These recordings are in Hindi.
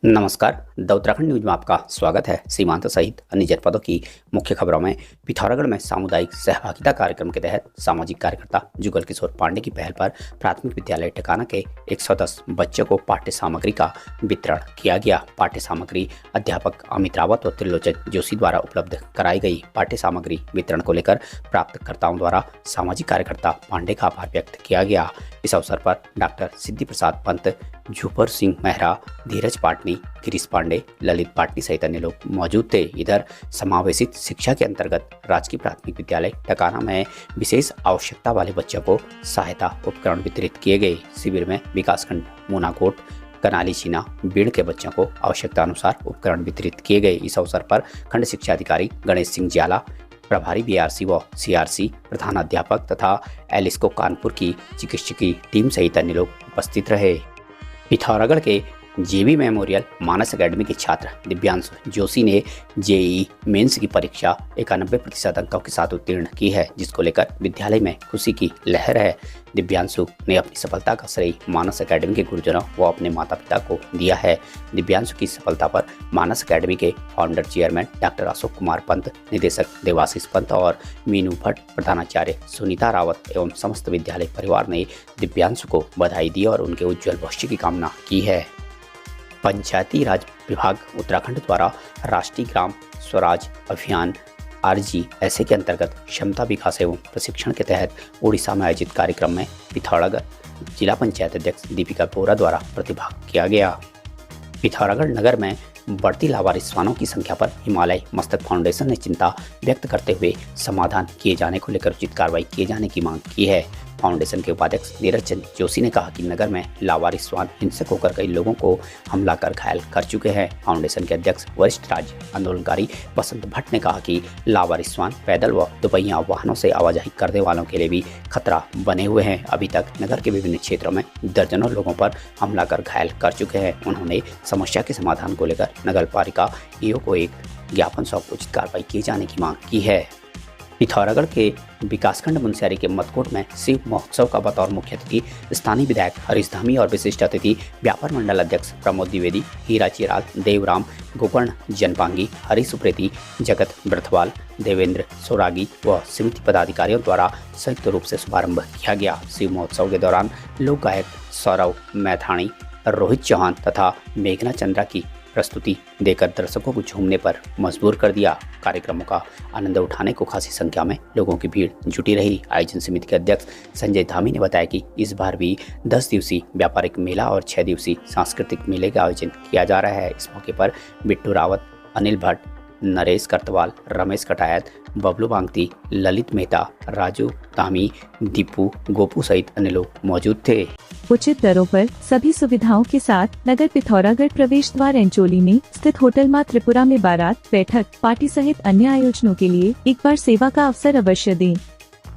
नमस्कार। द उत्तराखंड न्यूज में आपका स्वागत है। सीमांत सहित अन्य जनपदों की मुख्य खबरों में पिथौरागढ़ में सामुदायिक सहभागिता कार्यक्रम के तहत सामाजिक कार्यकर्ता जुगल किशोर पांडे की पहल पर प्राथमिक विद्यालय टकाना के 110 बच्चों को पाठ्य सामग्री का वितरण किया गया। पाठ्य सामग्री अध्यापक अमित रावत और त्रिलोचन जोशी द्वारा उपलब्ध कराई गई। पाठ्य सामग्री वितरण को लेकर प्राप्तकर्ताओं द्वारा सामाजिक कार्यकर्ता पांडे का आभार व्यक्त किया गया। इस अवसर पर डॉक्टर सिद्धि प्रसाद पंत, झूपर सिंह मेहरा, धीरज पाटनी, गिरीश पांडे, ललित पाटनी सहित अन्य लोग मौजूद थे। इधर समावेशित शिक्षा के अंतर्गत राजकीय प्राथमिक विद्यालय टकाना में विशेष आवश्यकता वाले बच्चों को सहायता उपकरण वितरित किए गए। शिविर में विकासखंड मुनाकोट, कनाली चीना, बीड़ के बच्चों को आवश्यकता अनुसार उपकरण वितरित किए गए। इस अवसर पर खंड शिक्षा अधिकारी गणेश सिंह ज्याला, प्रभारी बीआरसी व सीआरसी प्रधानाध्यापक तथा एलिस्को कानपुर की चिकित्सकीय टीम सहित अन्य लोग उपस्थित रहे। पिथौरागढ़ के जेबी मेमोरियल मानस एकेडमी के छात्र दिव्यांशु जोशी ने जेईई मेंस की परीक्षा 91% अंकों के साथ उत्तीर्ण की है, जिसको लेकर विद्यालय में खुशी की लहर है। दिव्यांशु ने अपनी सफलता का श्रेय मानस एकेडमी के गुरुजनों व अपने माता पिता को दिया है। दिव्यांशु की सफलता पर मानस एकेडमी के founder chairman doctor Ashok Kumar Pant, निदेशक देवाशीष पंत और मीनू भट्ट, प्रधानाचार्य सुनीता रावत एवं समस्त विद्यालय परिवार ने दिव्यांशु को बधाई दी और उनके उज्जवल भविष्य की कामना की है। पंचायती राज विभाग उत्तराखंड द्वारा राष्ट्रीय ग्राम स्वराज अभियान RGSA के अंतर्गत क्षमता विकास एवं प्रशिक्षण के तहत उड़ीसा में आयोजित कार्यक्रम में पिथौरागढ़ जिला पंचायत अध्यक्ष दीपिका बोरा द्वारा प्रतिभाग किया गया। पिथौरागढ़ नगर में बढ़ती लावारिस श्वानों की संख्या पर हिमालय मस्तक फाउंडेशन ने चिंता व्यक्त करते हुए समाधान किए जाने को लेकर उचित कार्रवाई किए जाने की मांग की है। फाउंडेशन के उपाध्यक्ष धीरज चंद जोशी ने कहा कि नगर में लावारिस श्वान हिंसक होकर कई लोगों को हमला कर घायल कर चुके हैं। फाउंडेशन के अध्यक्ष वरिष्ठ राज्य आंदोलनकारी बसंत भट्ट ने कहा कि लावारिस श्वान पैदल व दुपहिया वाहनों से आवाजाही करने वालों के लिए भी खतरा बने हुए हैं। अभी तक नगर के विभिन्न क्षेत्रों में दर्जनों लोगों पर हमला कर घायल कर चुके हैं। उन्होंने समस्या के समाधान को लेकर नगर पालिका ईओ को एक ज्ञापन सौंप उचित कार्रवाई किए जाने की मांग की है। पिथौरागढ़ के विकासखंड मुनस्यारी के मतकोट में शिव महोत्सव का बतौर मुख्य अतिथि स्थानीय विधायक हरीश धामी और विशिष्ट अतिथि व्यापार मंडल अध्यक्ष प्रमोद द्विवेदी, हीरा चिराग, देवराम, गोकर्ण जनपांगी, हरीश उप्रेती, जगत ब्रथवाल, देवेंद्र सोरागी व समिति पदाधिकारियों द्वारा संयुक्त रूप से शुभारंभ किया गया। शिव महोत्सव के दौरान लोक गायक सौरव मैथाणी, रोहित चौहान तथा मेघना चंद्रा की प्रस्तुति देकर दर्शकों को झूमने पर मजबूर कर दिया। कार्यक्रमों का आनंद उठाने को खासी संख्या में लोगों की भीड़ जुटी रही। आयोजन समिति के अध्यक्ष संजय धामी ने बताया कि इस बार भी 10 दिवसीय व्यापारिक मेला और 6 दिवसीय सांस्कृतिक मेले का आयोजन किया जा रहा है। इस मौके पर बिट्टू रावत, अनिल भट्ट, नरेश करतवाल, रमेश कटायत, बबलू बांगती, ललित मेहता, राजू धामी, दीपू, गोपू सहित अन्य लोग मौजूद थे। उचित दरों पर सभी सुविधाओं के साथ नगर पिथौरागढ़ प्रवेश द्वार एंचोली में स्थित होटल मां त्रिपुरा में बारात, बैठक, पार्टी सहित अन्य आयोजनों के लिए एक बार सेवा का अवसर अवश्य दें।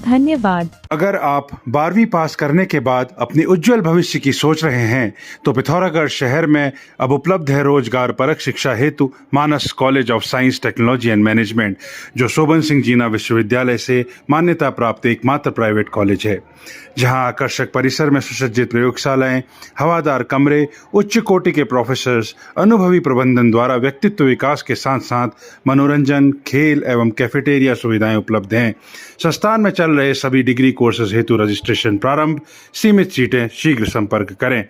धन्यवाद। अगर आप 12वीं पास करने के बाद अपने उज्जवल भविष्य की सोच रहे हैं तो पिथौरागढ़ शहर में अब उपलब्ध है रोजगार परक शिक्षा हेतु Manas college of science, technology and management, जो शोभन सिंह जीना विश्वविद्यालय से मान्यता प्राप्त एकमात्र प्राइवेट कॉलेज है, जहां आकर्षक परिसर में सुसज्जित प्रयोगशालाएं, हवादार कमरे, उच्च कोटि के प्रोफेसर्स, अनुभवी प्रबंधन द्वारा व्यक्तित्व विकास के साथ साथ मनोरंजन, खेल एवं कैफेटेरिया सुविधाएं उपलब्ध हैं। संस्थान में चल रहे सभी डिग्री कोर्सेज हेतु रजिस्ट्रेशन प्रारंभ। सीमित सीटें, शीघ्र संपर्क करें।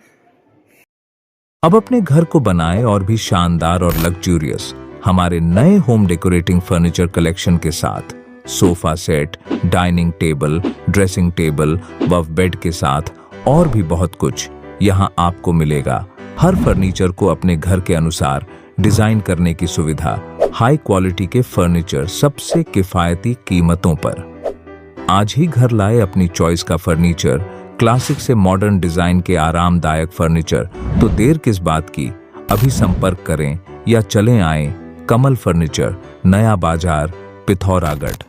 अब अपने घर को बनाएं और भी शानदार और लग्जूरियस हमारे नए होम डेकोरेटिंग फर्नीचर कलेक्शन के साथ। Sofa set, dining table, dressing table व बेड के साथ और भी बहुत कुछ यहाँ आपको मिलेगा। हर फर्नीचर को अपने घर के अनुसार डिजाइन करने की सुविधा, हाई क्वालिटी के फर्नीचर सबसे किफायती कीमतों पर। आज ही घर लाए अपनी चॉइस का फर्नीचर, क्लासिक से मॉडर्न डिजाइन के आरामदायक फर्नीचर। तो देर किस बात की, अभी संपर्क करें या चलें आएं। कमल फर्नीचर, नया बाजार, पिथौरागढ़।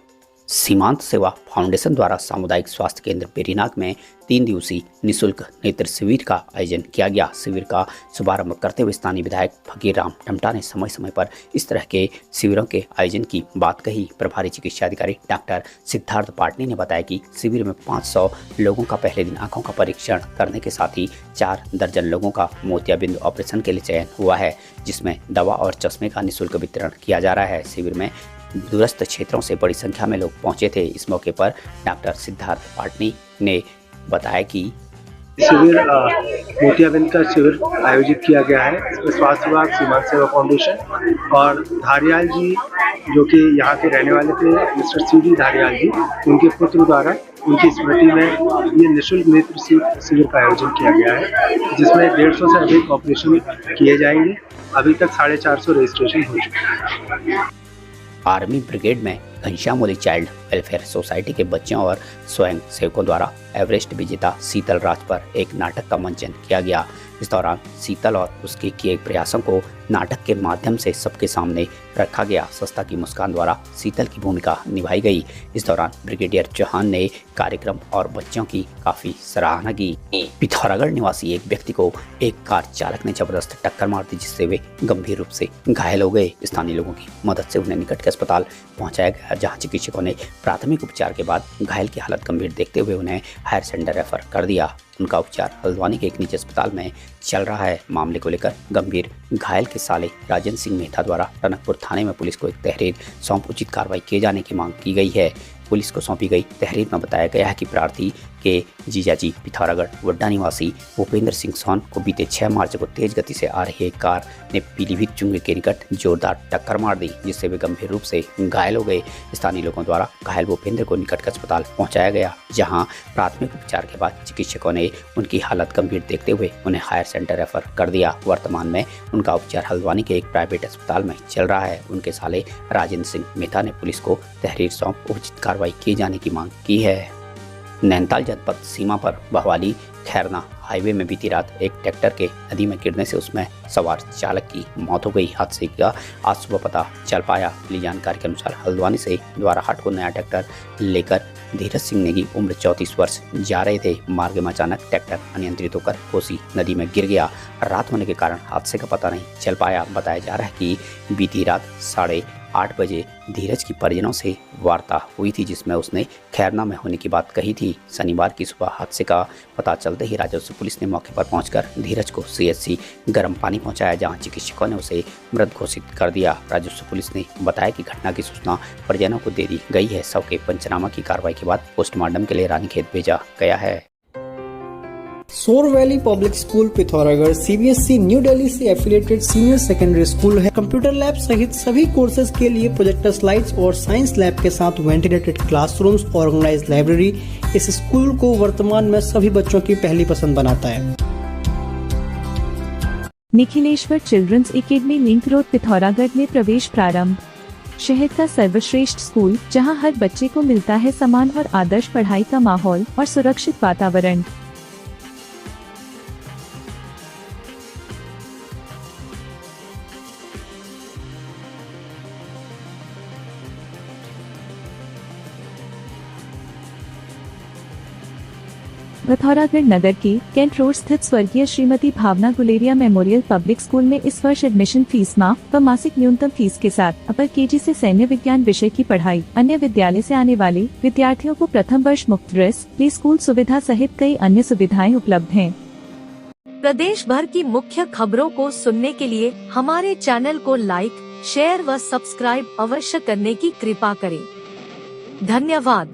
सीमांत सेवा फाउंडेशन द्वारा सामुदायिक स्वास्थ्य केंद्र बेरीनाग में 3 दिवसीय निःशुल्क नेत्र शिविर का आयोजन किया गया। शिविर का शुभारंभ करते हुए स्थानीय विधायक फकीर राम टमटा ने समय समय पर इस तरह के शिविरों के आयोजन की बात कही। प्रभारी चिकित्सा अधिकारी डॉक्टर सिद्धार्थ पाटनी ने बताया कि शिविर में 500 लोगों का पहले दिन आंखों का परीक्षण करने के साथ ही 4 दर्जन लोगों का मोतियाबिंद ऑपरेशन के लिए चयन हुआ है, जिसमें दवा और चश्मे का निःशुल्क वितरण किया जा रहा है। शिविर में दूरस्थ क्षेत्रों से बड़ी संख्या में लोग पहुंचे थे। इस मौके पर डॉक्टर सिद्धार्थ पाटनी ने बताया कि शिविर मोतियाबिंद का शिविर आयोजित किया गया है। इसमें स्वास्थ्य विभाग, सीमांत सेवा फाउंडेशन और धारियाल जी जो कि यहाँ के रहने वाले थे, मिस्टर सीडी धारियाल जी, उनके पुत्र द्वारा उनकी स्मृति में ये निःशुल्क नेत्र शिविर का आयोजन किया गया है, जिसमें 150 से अधिक ऑपरेशन किए जाएंगे। अभी तक 450 रजिस्ट्रेशन हो चुके हैं। आर्मी ब्रिगेड में घनश्यामोली चाइल्ड वेलफेयर सोसाइटी के बच्चों और स्वयं सेवकों द्वारा एवरेस्ट विजेता शीतल राज पर एक नाटक का मंचन किया गया। इस दौरान शीतल और उसके किए प्रयासों को नाटक के माध्यम से सबके सामने रखा गया। सस्ता की मुस्कान द्वारा शीतल की भूमिका निभाई गई। इस दौरान ब्रिगेडियर चौहान ने कार्यक्रम और बच्चों की काफी सराहना की। पिथौरागढ़ निवासी एक व्यक्ति को एक कार चालक ने जबरदस्त टक्कर मार दी, जिससे वे गंभीर रूप से घायल हो गए। स्थानीय लोगों की मदद से उन्हें निकट के अस्पताल पहुंचाया गया, जहां चिकित्सकों ने प्राथमिक उपचार के बाद घायल की हालत गंभीर देखते हुए उन्हें हायर सेंटर रेफर कर दिया। उनका उपचार हल्द्वानी के एक निजी अस्पताल में चल रहा है। मामले को लेकर गंभीर घायल के साले राजन सिंह मेहता द्वारा टनकपुर थाने में पुलिस को एक तहरीर सौंप उचित कार्रवाई किए जाने की मांग की गई है। पुलिस को सौंपी गई तहरीर में बताया गया है कि प्रार्थी के जीजाजी पिथौरागढ़ वड्डा निवासी भूपेंद्र सिंह सोन को बीते 6 मार्च को तेज गति से आ रही एक कार ने पीलीभीत चुंगी के निकट जोरदार टक्कर मार दी, जिससे वे गंभीर रूप से घायल हो गए। स्थानीय लोगों द्वारा घायल भूपेंद्र को निकट के अस्पताल पहुंचाया गया, जहां प्राथमिक उपचार के बाद चिकित्सकों ने उनकी हालत गंभीर देखते हुए उन्हें हायर सेंटर रेफर कर दिया। वर्तमान में उनका उपचार हल्द्वानी के एक प्राइवेट अस्पताल में चल रहा है। उनके साले राजेंद्र सिंह मेहता ने पुलिस को तहरीर सौंप उचित कार्रवाई किए जाने की मांग की है। नैनीताल जनपद सीमा पर बहवाली खैरना हाईवे में बीती रात एक ट्रैक्टर के नदी में गिरने से उसमें सवार चालक की मौत हो गई। हादसे का आज सुबह पता चल पाया। मिली जानकारी के अनुसार हल्द्वानी से द्वाराहाट को नया ट्रैक्टर लेकर धीरज सिंह नेगी उम्र 34 वर्ष जा रहे थे। मार्ग में अचानक ट्रैक्टर अनियंत्रित होकर कोसी नदी में गिर गया। रात होने के कारण हादसे का पता नहीं चल पाया। बताया जा रहा है कि बीती रात 8:30 बजे धीरज की परिजनों से वार्ता हुई थी, जिसमें उसने खैरना में होने की बात कही थी। शनिवार की सुबह हादसे का पता चलते ही राजस्व पुलिस ने मौके पर पहुंचकर धीरज को सीएचसी गर्म पानी पहुंचाया, जहां चिकित्सकों ने उसे मृत घोषित कर दिया। राजस्व पुलिस ने बताया कि घटना की सूचना परिजनों को दे दी गई है। शव के पंचनामा की कार्रवाई के बाद पोस्टमार्टम के लिए रानीखेत भेजा गया है। सोर valley public school Pithoragarh CBSE new Delhi से एफिलिएटेड सीनियर सेकेंडरी स्कूल है। कंप्यूटर लैब सहित सभी कोर्सेज के लिए प्रोजेक्टर स्लाइड्स और साइंस लैब के साथ वेंटिलेटेड क्लासरूम्स और ऑर्गेनाइज्ड लाइब्रेरी इस स्कूल को वर्तमान में सभी बच्चों की पहली पसंद बनाता है। Nikhileshwar children's academy link road Pithoragarh में प्रवेश प्रारंभ। शहर का सर्वश्रेष्ठ स्कूल, जहां हर बच्चे को मिलता है समान और आदर्श पढ़ाई का माहौल और सुरक्षित वातावरण। पिथौरागढ़ नगर के कैंट रोड स्थित स्वर्गीय श्रीमती भावना गुलेरिया मेमोरियल पब्लिक स्कूल में इस वर्ष एडमिशन फीस माफ व मासिक न्यूनतम फीस के साथ अपर केजी से सैन्य विज्ञान विषय की पढ़ाई। अन्य विद्यालय से आने वाले विद्यार्थियों को प्रथम वर्ष मुफ्त ड्रेस, प्ले स्कूल सुविधा सहित कई अन्य सुविधाएं उपलब्ध हैं। प्रदेश भर की मुख्य खबरों को सुनने के लिए हमारे चैनल को लाइक, शेयर व सब्सक्राइब अवश्य करने की कृपा करें। धन्यवाद।